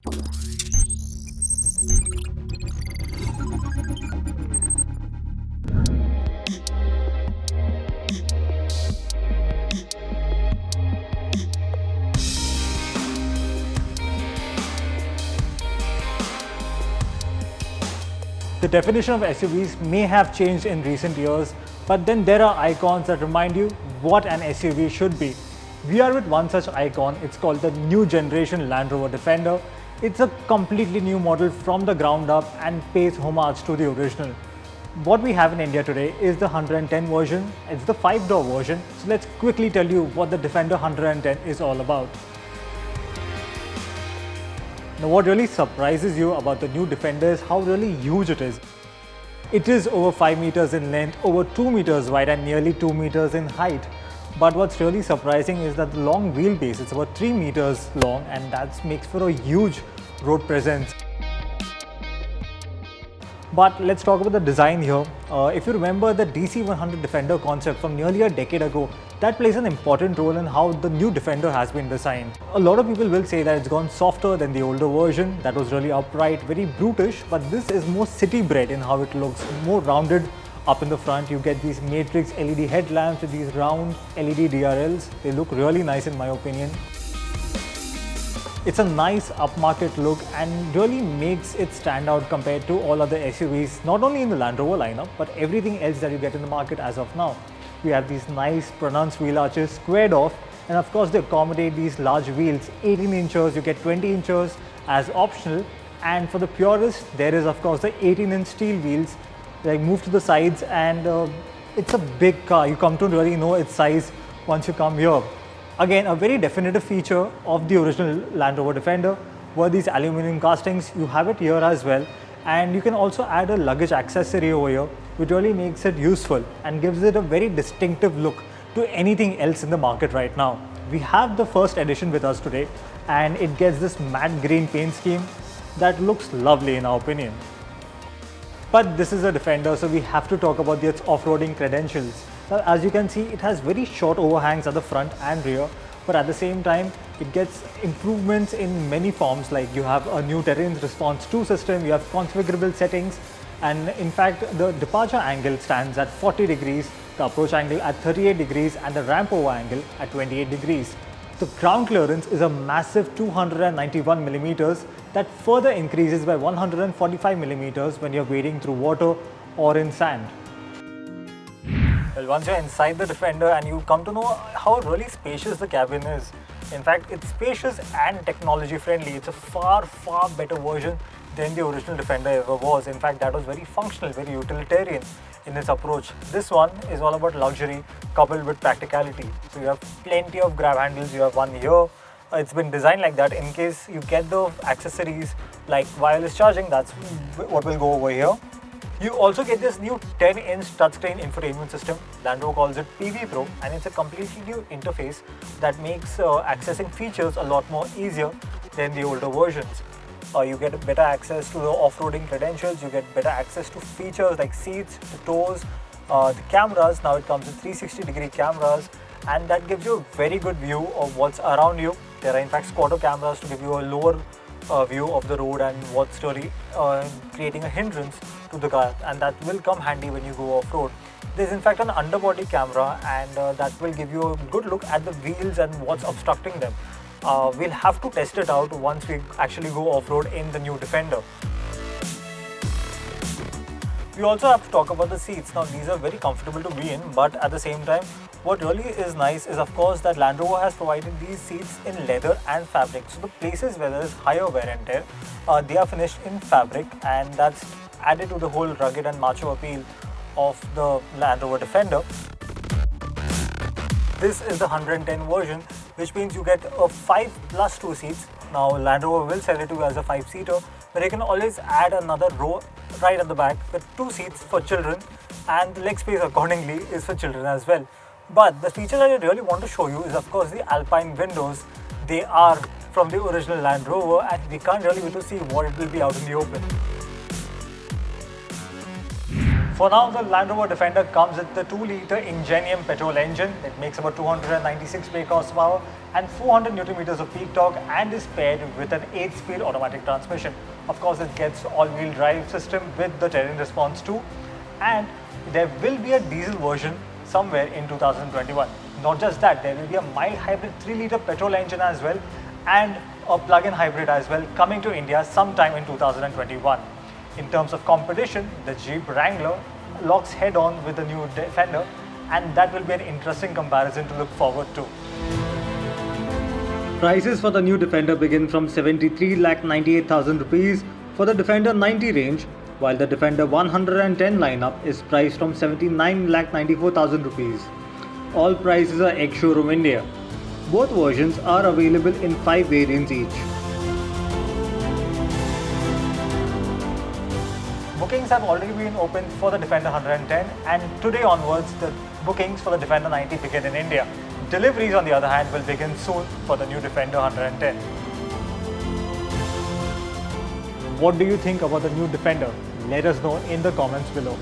The definition of SUVs may have changed in recent years, but then there are icons that remind you what an SUV should be. We are with one such icon. It's called the new generation Land Rover Defender. It's a completely new model from the ground up and pays homage to the original. What we have in India today is the 110 version. It's the 5-door version. So let's quickly tell you what the Defender 110 is all about. Now, what really surprises you about the new Defender is how really huge it is. It is over 5 meters in length, over 2 meters wide and nearly 2 meters in height. But what's really surprising is that the long wheelbase, it's about 3 meters long, and that makes for a huge road presence. But let's talk about the design here. If you remember the DC100 Defender concept from nearly a decade ago, that plays an important role in how the new Defender has been designed. A lot of people will say that it's gone softer than the older version, that was really upright, very brutish, but this is more city-bred in how it looks, more rounded up in the front. You get these matrix LED headlamps with these round LED DRLs. They look really nice in my opinion. It's a nice upmarket look and really makes it stand out compared to all other SUVs, not only in the Land Rover lineup, but everything else that you get in the market as of now. We have these nice pronounced wheel arches squared off, and of course they accommodate these large wheels, 18 inches, you get 20 inches as optional, and for the purists there is of course the 18-inch steel wheels. They move to the sides, and it's a big car. You come to really know its size once you come here. Again, a very definitive feature of the original Land Rover Defender were these aluminum castings. You have it here as well, and you can also add a luggage accessory over here, which really makes it useful and gives it a very distinctive look to anything else in the market right now. We have the first edition with us today, and it gets this matte green paint scheme that looks lovely in our opinion. But this is a Defender, so we have to talk about its off-roading credentials. Now, as you can see, it has very short overhangs at the front and rear, but at the same time, it gets improvements in many forms, like you have a new terrain response 2 system, you have configurable settings, and in fact, the departure angle stands at 40 degrees, the approach angle at 38 degrees, and the ramp over angle at 28 degrees. The ground clearance is a massive 291 millimeters that further increases by 145 millimeters when you're wading through water or in sand. Well, once you're inside the Defender and you come to know how really spacious the cabin is. In fact, it's spacious and technology friendly. It's a far better version than the original Defender ever was. In fact, that was very functional, very utilitarian in its approach. This one is all about luxury coupled with practicality. So you have plenty of grab handles. You have one here. It's been designed like that in case you get the accessories like wireless charging. That's what will go over here. You also get this new 10-inch touchscreen infotainment system. Land Rover calls it PV Pro, and it's a completely new interface that makes accessing features a lot more easier than the older versions. You get better access to the off-roading credentials, you get better access to features like seats, the doors, the cameras. Now it comes with 360-degree cameras, and that gives you a very good view of what's around you. There are in fact squatter cameras to give you a lower view of the road and what's really creating a hindrance to the car, and that will come handy when you go off-road. There's in fact an underbody camera, and that will give you a good look at the wheels and what's obstructing them. We'll have to test it out once we actually go off-road in the new Defender. We also have to talk about the seats. Now these are very comfortable to be in, but at the same time, what really is nice is of course that Land Rover has provided these seats in leather and fabric. So the places where there is higher wear and tear, they are finished in fabric, and that's added to the whole rugged and macho appeal of the Land Rover Defender. This is the 110 version, which means you get a 5+2 seats. Now Land Rover will sell it to you as a 5-seater, but you can always add another row right at the back with 2 seats for children, and the leg space accordingly is for children as well. But the feature that I really want to show you is of course the Alpine windows. They are from the original Land Rover, and we can't really wait to see what it will be out in the open. For now, the Land Rover Defender comes with the 2-litre Ingenium petrol engine. It makes about 296 brake horsepower and 400 Nm of peak torque and is paired with an 8-speed automatic transmission. Of course, it gets all-wheel drive system with the terrain response too. And there will be a diesel version somewhere in 2021. Not just that, there will be a mild hybrid 3-litre petrol engine as well and a plug-in hybrid as well coming to India sometime in 2021. In terms of competition, the Jeep Wrangler locks head-on with the new Defender, and that will be an interesting comparison to look forward to. Prices for the new Defender begin from 73,98,000 rupees for the Defender 90 range, while the Defender 110 lineup is priced from 79,94,000 rupees. All prices are ex-showroom India. Both versions are available in 5 variants each. Bookings have already been opened for the Defender 110, and today onwards the bookings for the Defender 90 begin in India. Deliveries on the other hand will begin soon for the new Defender 110. What do you think about the new Defender? Let us know in the comments below.